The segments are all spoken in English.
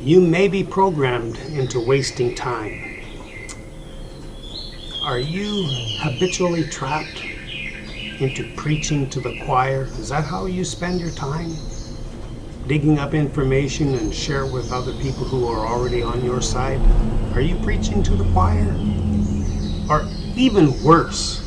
You may be programmed into wasting time. Are you habitually trapped into preaching to the choir? Is that how you spend your time? Digging up information and share it with other people who are already on your side? Are you preaching to the choir? Or even worse,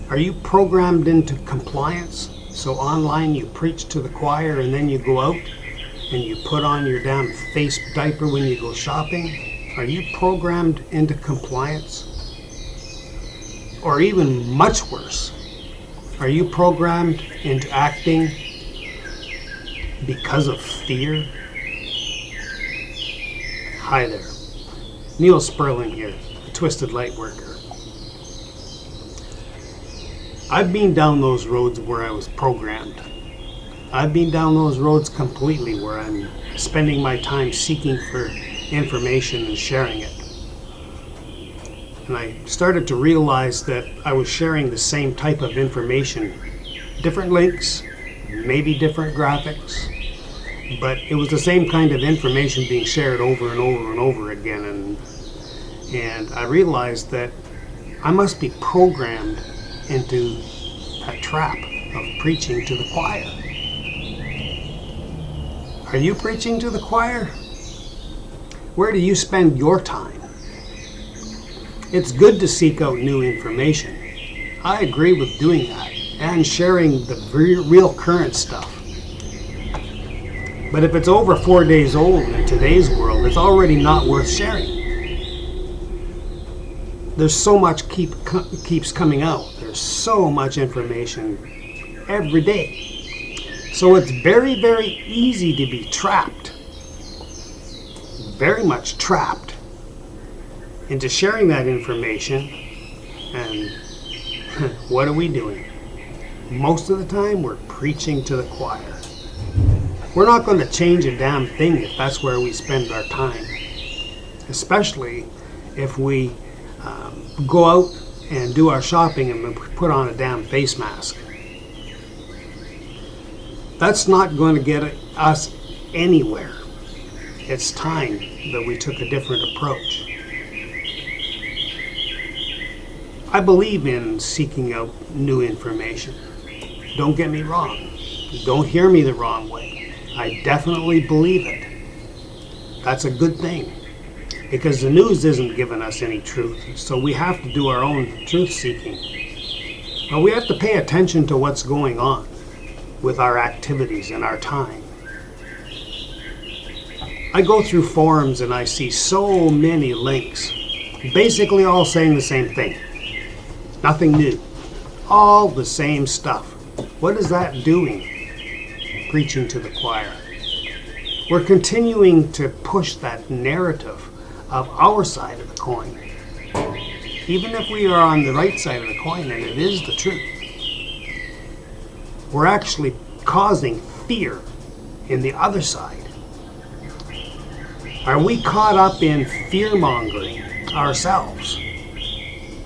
are you programmed into compliance? So online you preach to the choir and then you go out and you put on your damn face diaper when you go shopping? Are you programmed into compliance? Or even much worse, are you programmed into acting because of fear? Hi there, ℒℴsuℯ here, the Twisted Light Worker. I've been down those roads where I was programmed. I've been down those roads completely where I'm spending my time seeking for information and sharing it. And I started to realize that I was sharing the same type of information, different links, maybe different graphics, but it was the same kind of information being shared over and over and over again. And I realized that I must be programmed into a trap of preaching to the choir. Are you preaching to the choir? Where do you spend your time? It's good to seek out new information. I agree with doing that and sharing the real current stuff. But if it's over 4 days old in today's world, it's already not worth sharing. There's so much keeps coming out. There's so much information every day. So it's very, very easy to be trapped, very much trapped, into sharing that information. And what are we doing? Most of the time we're preaching to the choir. We're not going to change a damn thing if that's where we spend our time, especially if we go out and do our shopping and put on a damn face mask. That's not going to get us anywhere. It's time that we took a different approach. I believe in seeking out new information. Don't get me wrong. Don't hear me the wrong way. I definitely believe it. That's a good thing, because the news isn't giving us any truth, so we have to do our own truth seeking. But we have to pay attention to what's going on with our activities and our time. I go through forums and I see so many links, basically all saying the same thing. Nothing new. All the same stuff. What is that doing? Preaching to the choir. We're continuing to push that narrative of our side of the coin. Even if we are on the right side of the coin and it is the truth, we're actually causing fear in the other side. Are we caught up in fear-mongering ourselves?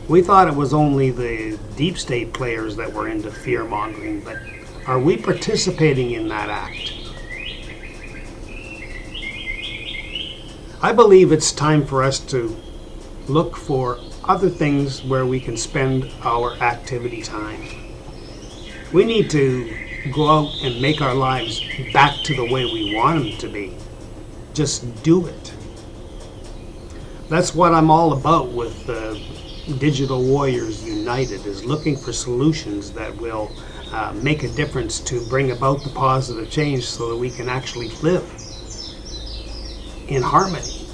We thought it was only the deep state players that were into fear-mongering, but are we participating in that act? I believe it's time for us to look for other things where we can spend our activity time. We need to go out and make our lives back to the way we want them to be. Just do it. That's what I'm all about with Digital Warriors United, is looking for solutions that will make a difference to bring about the positive change so that we can actually live in harmony.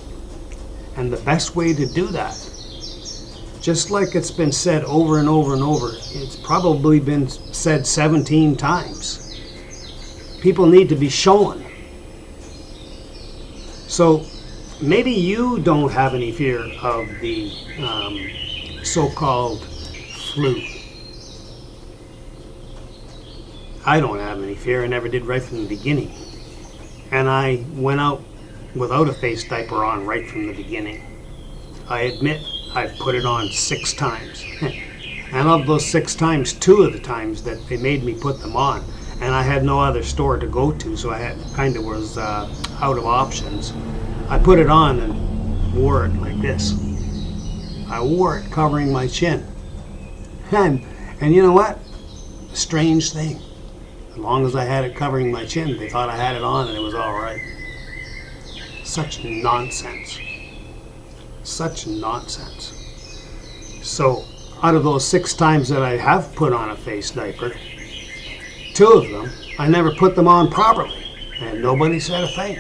And the best way to do that, just like it's been said over and over and over, it's probably been said 17 times. People need to be shown. So maybe you don't have any fear of the so-called flu. I don't have any fear. I never did right from the beginning. And I went out without a face diaper on right from the beginning. I admit I've put it on 6 times. And of those 6 times, 2 of the times that they made me put them on and I had no other store to go to, so I had kind of was out of options. I put it on and wore it like this. I wore it covering my chin. And you know what? Strange thing. As long as I had it covering my chin, they thought I had it on and it was all right. Such nonsense. Such nonsense. So, out of those 6 times that I have put on a face diaper, 2 of them, I never put them on properly, and nobody said a thing.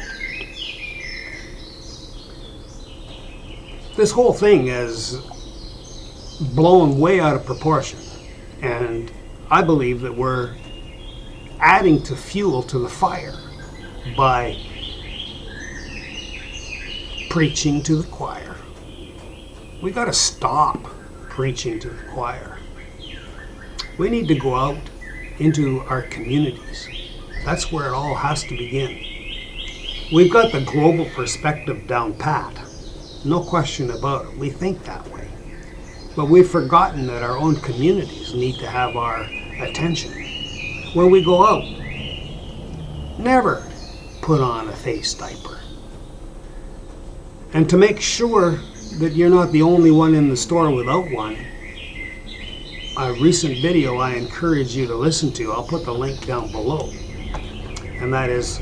This whole thing is blown way out of proportion, and I believe that we're adding to fuel to the fire by preaching to the choir. We got to stop preaching to the choir. We need to go out into our communities. That's where it all has to begin. We've got the global perspective down pat. No question about it. We think that way. But we've forgotten that our own communities need to have our attention. When we go out, never put on a face diaper. And to make sure that you're not the only one in the store without one, a recent video I encourage you to listen to, I'll put the link down below, and that is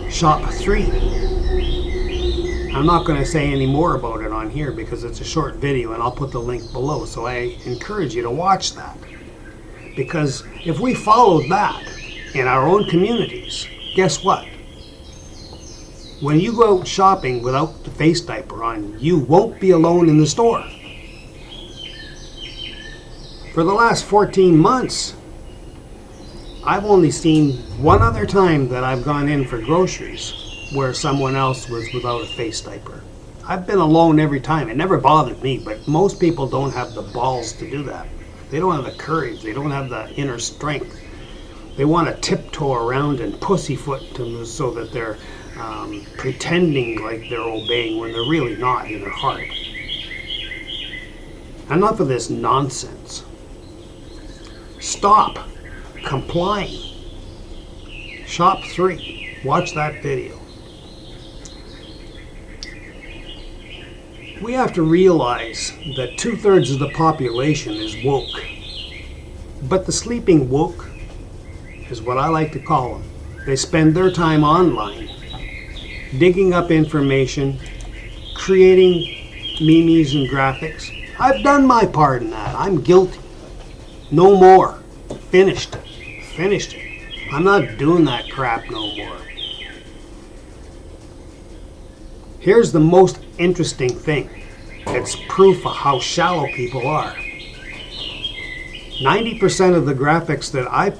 Shop 3. I'm not going to say any more about it on here because it's a short video, and I'll put the link below, so I encourage you to watch that. Because if we followed that in our own communities, guess what? When you go out shopping without the face diaper on, you won't be alone in the store. For the last 14 months, I've only seen one other time that I've gone in for groceries where someone else was without a face diaper. I've been alone every time. It never bothered me, but most people don't have the balls to do that. They don't have the courage. They don't have the inner strength. They want to tiptoe around and pussyfoot them so that they're pretending like they're obeying when they're really not in their heart. Enough of this nonsense. Stop complying. Shop 3. Watch that video. We have to realize that 2/3 of the population is woke. But the sleeping woke is what I like to call them. They spend their time online, digging up information, creating memes and graphics. I've done my part in that. I'm guilty. No more. Finished it. Finished it. I'm not doing that crap no more. Here's the most interesting thing. It's proof of how shallow people are. 90% of the graphics that I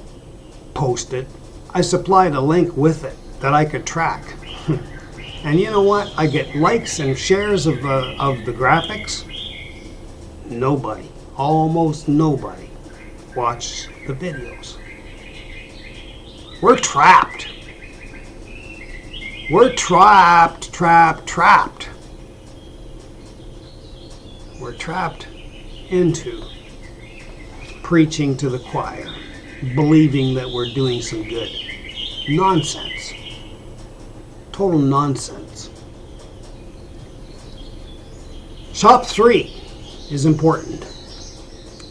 posted, I supplied a link with it that I could track. And you know what? I get likes and shares of the graphics. Nobody, almost nobody, watch the videos. We're trapped. We're trapped. We're trapped into preaching to the choir, believing that we're doing some good. Nonsense. Total nonsense. Shop 3 is important,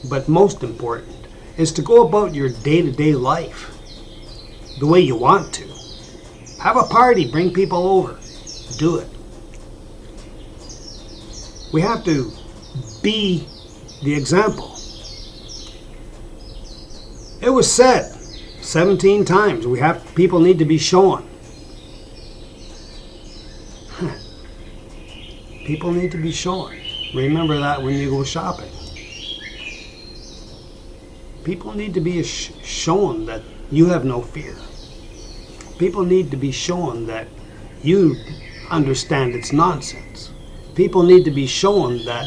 but most important is to go about your day-to-day life the way you want to. Have a party, bring people over, do it. We have to be the example. It was said 17 times, people need to be shown. People need to be shown. Remember that when you go shopping. People need to be shown that you have no fear. People need to be shown that you understand it's nonsense. People need to be shown that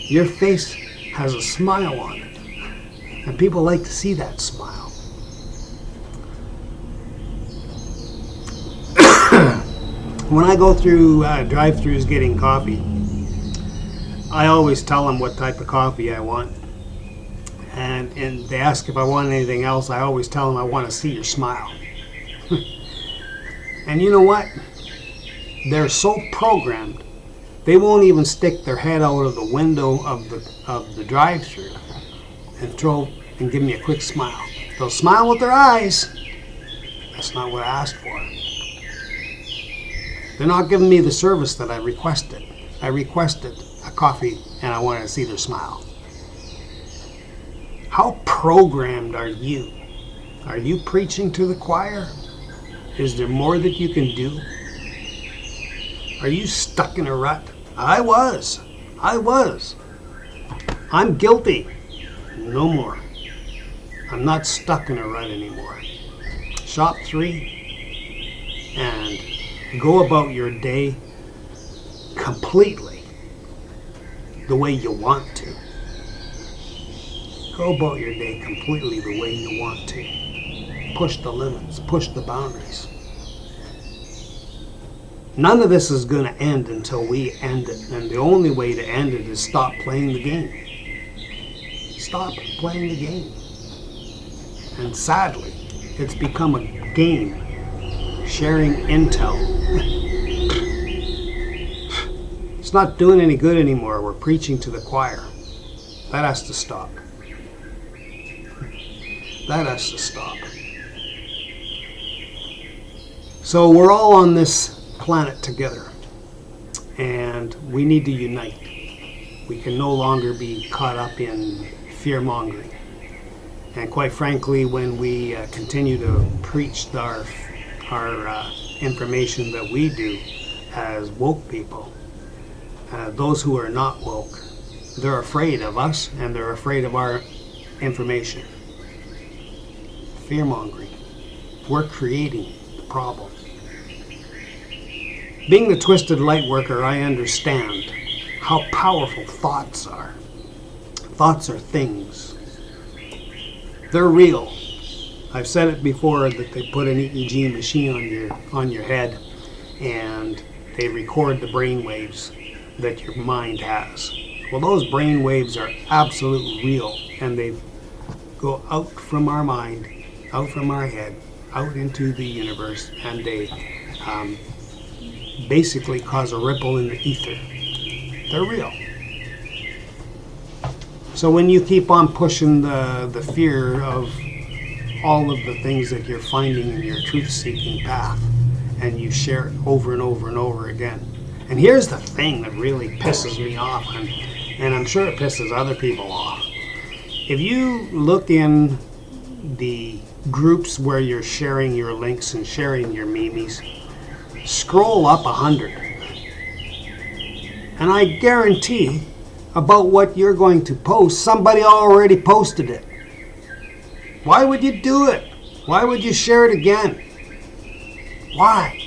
your face has a smile on it. And people like to see that smile. When I go through drive-thrus getting coffee, I always tell them what type of coffee I want. and they ask if I want anything else, I always tell them I want to see your smile. And you know what? They're so programmed, they won't even stick their head out of the window of the drive-thru and give me a quick smile. They'll smile with their eyes. That's not what I asked for. They're not giving me the service that I requested. I requested a coffee and I wanted to see their smile. How programmed are you? Are you preaching to the choir? Is there more that you can do? Are you stuck in a rut? I was. I'm guilty. No more. I'm not stuck in a rut anymore. Shop 3 and go about your day completely the way you want to. Go about your day completely the way you want to. Push the limits, push the boundaries. None of this is going to end until we end it. And the only way to end it is stop playing the game. Stop playing the game. And sadly, it's become a game. Sharing intel. It's not doing any good anymore. We're preaching to the choir. That has to stop. That has to stop. So we're all on this planet together, and we need to unite. We can no longer be caught up in fear-mongering. And quite frankly, when we continue to preach our information that we do as woke people, those who are not woke, they're afraid of us and they're afraid of our information. Fear-mongering. We're creating the problem. Being the twisted light worker, I understand how powerful thoughts are. Thoughts are things. They're real. I've said it before that they put an EEG machine on your head and they record the brain waves that your mind has. Well, those brain waves are absolutely real, and they go out from our mind, out from our head, out into the universe, and they basically cause a ripple in the ether. They're real. So when you keep on pushing the fear of all of the things that you're finding in your truth-seeking path, and you share it over and over and over again. And here's the thing that really pisses me off, and I'm sure it pisses other people off. If you look in the groups where you're sharing your links and sharing your memes, scroll up 100. And I guarantee about what you're going to post, somebody already posted it. Why would you do it? Why would you share it again? Why?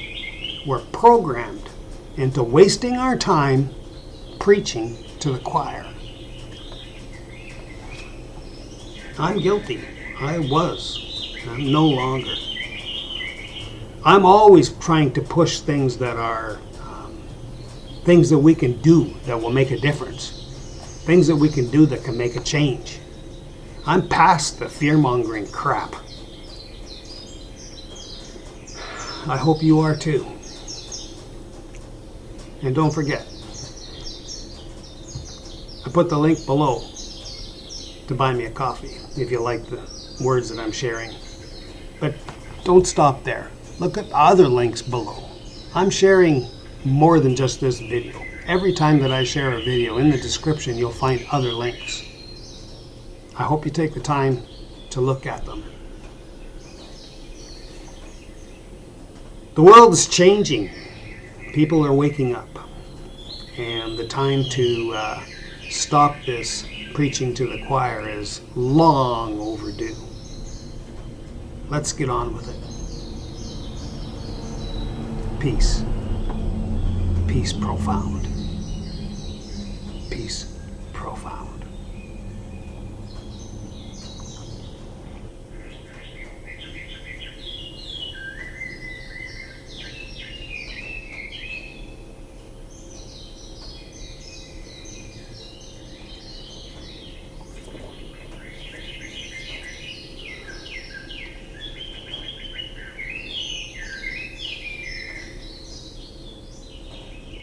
We're programmed into wasting our time preaching to the choir. I'm guilty. I was. I'm no longer. I'm always trying to push things that are things that we can do that will make a difference. Things that we can do that can make a change. I'm past the fear-mongering crap. I hope you are too. And don't forget, I put the link below to buy me a coffee if you like the words that I'm sharing. But don't stop there. Look at other links below. I'm sharing more than just this video. Every time that I share a video, in the description you'll find other links. I hope you take the time to look at them. The world is changing. People are waking up. And the time to stop this preaching to the choir is long overdue. Let's get on with it. Peace. Peace profound. Peace.